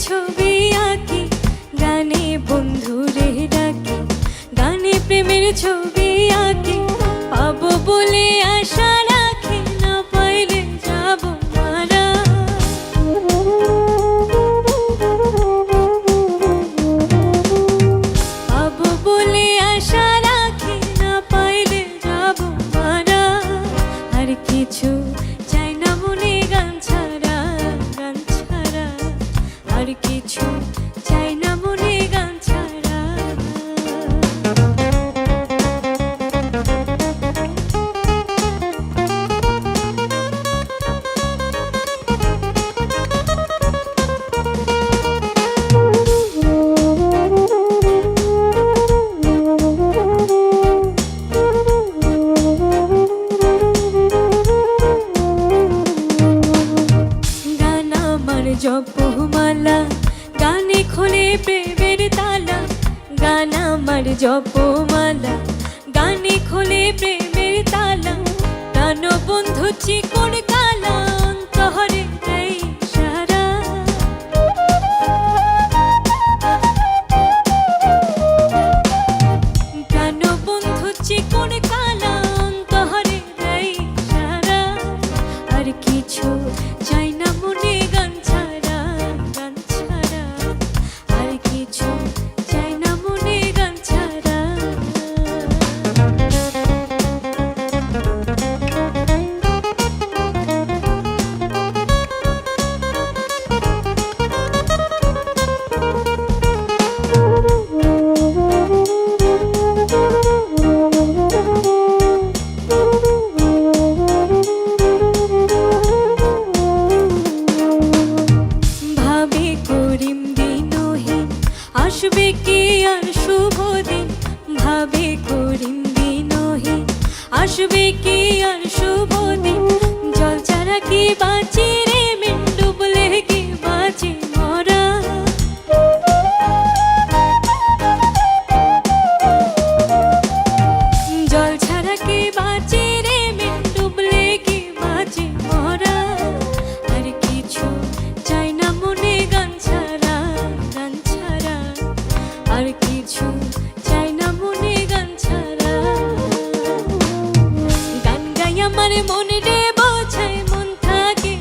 ছবি আঁকি, গানে বন্ধুরে ডাকি, গানে প্রেমের ছবি আঁকি, পাবো বলে আশা রাখি, না পাইলে যাব মারা। পাবো বলে আশা রাখি, না পাইলে যাব মারা। আর কিছু চাই না মনে গান ছাড়া, গান ছাড়া আর কিছু চাই না মনে গান ছাড়া। গান আমার জপমালা, গানে খোলে প্রেমের তালা। গান আমার জপমালা, গানে খোলে প্রেমের তালা। গান বন্ধু চিকন কালা, অন্তরে দেয় সারা। গান বন্ধু চিকন কালা, অন্তরে দেয় সারা। আর কিছু চাই না মনে গান ছাড়া, গান ছাড়া আর কিছু চাই না মনে গান ছাড়া। ভাবে করিম দিনহীন, আসবে কি আর শুভ দিন। ভাবে করিম দিনহীন, আসবে কি আর শুভ দিন। জল ছাড়া কি বাঁচি রে মিন, ডুবলে কি বাঁচি মরা। জল ছাড়া কি বাঁচি রে মিন, ডুবলে কি বাঁচি মরা। আর কিছু চাই না মনে গান ছাড়া, গান ছাড়া আর কিছু চাই না মনে গান ছাড়া। গান গাই আমার মন রে বোঝায়, মন থাকে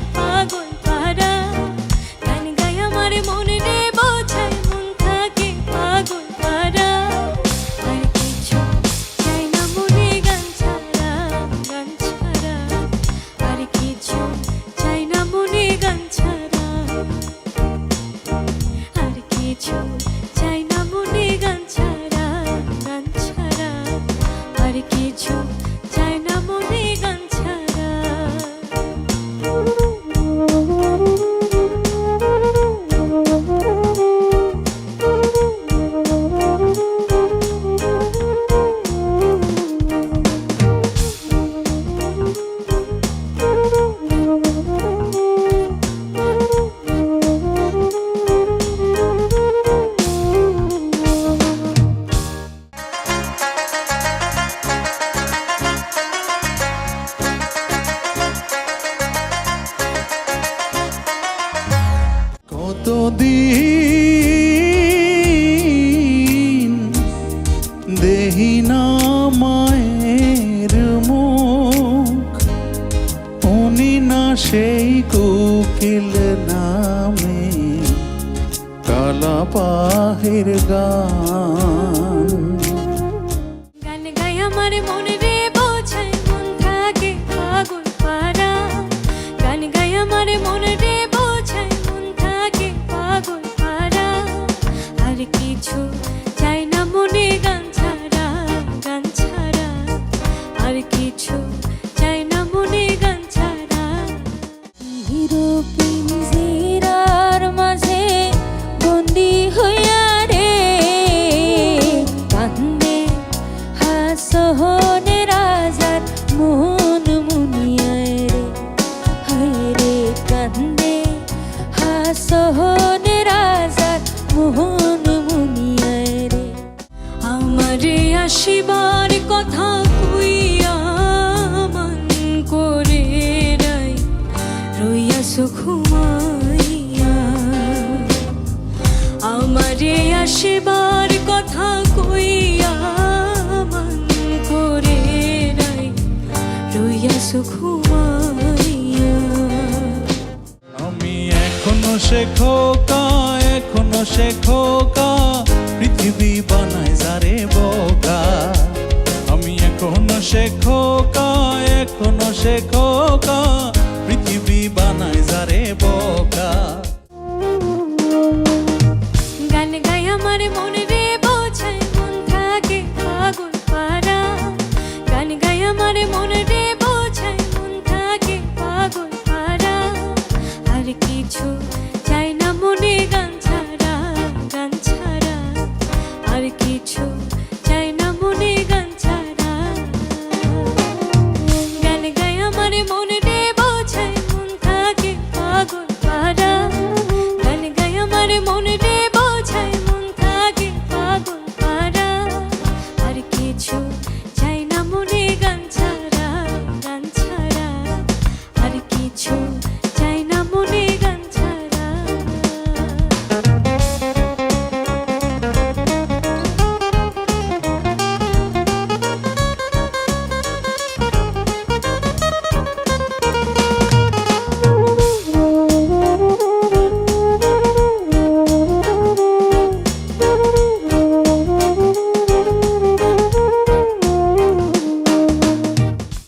বিরহের গান। গান গাই আমার মনে রে বোঝায় মন থাকে পাগল পারা, গান গাই আমার মনে রে বোঝায় মন থাকে পাগল পারা, আর কিছু চাই না মনে গান ছাড়া, গান ছাড়া আর কিছু চাই না মনে গান ছাড়া। হিরো পিঞ্জিরার মাঝে বন্দি হইয়া রে কান্দে হাসহনে রাজার মন মুনিয়ায় রে, হায় রে কান্দে হাসহনে রাজার মন মুনিয়ায় রে। আমারে আসিবার কথা কইয়া মন করে রাই রইয়াছো ঘুমাইয়া, আমারে আসিবার কথা কইয়া মন করে রাই রইয়াছো ঘুমাইয়া। আমি এখনো সে খোকা, এখনো সে খোকা, পৃথিবী বানায় যারে বোকা। আমি এখনো সে খোকা, এখনো সে খোকা,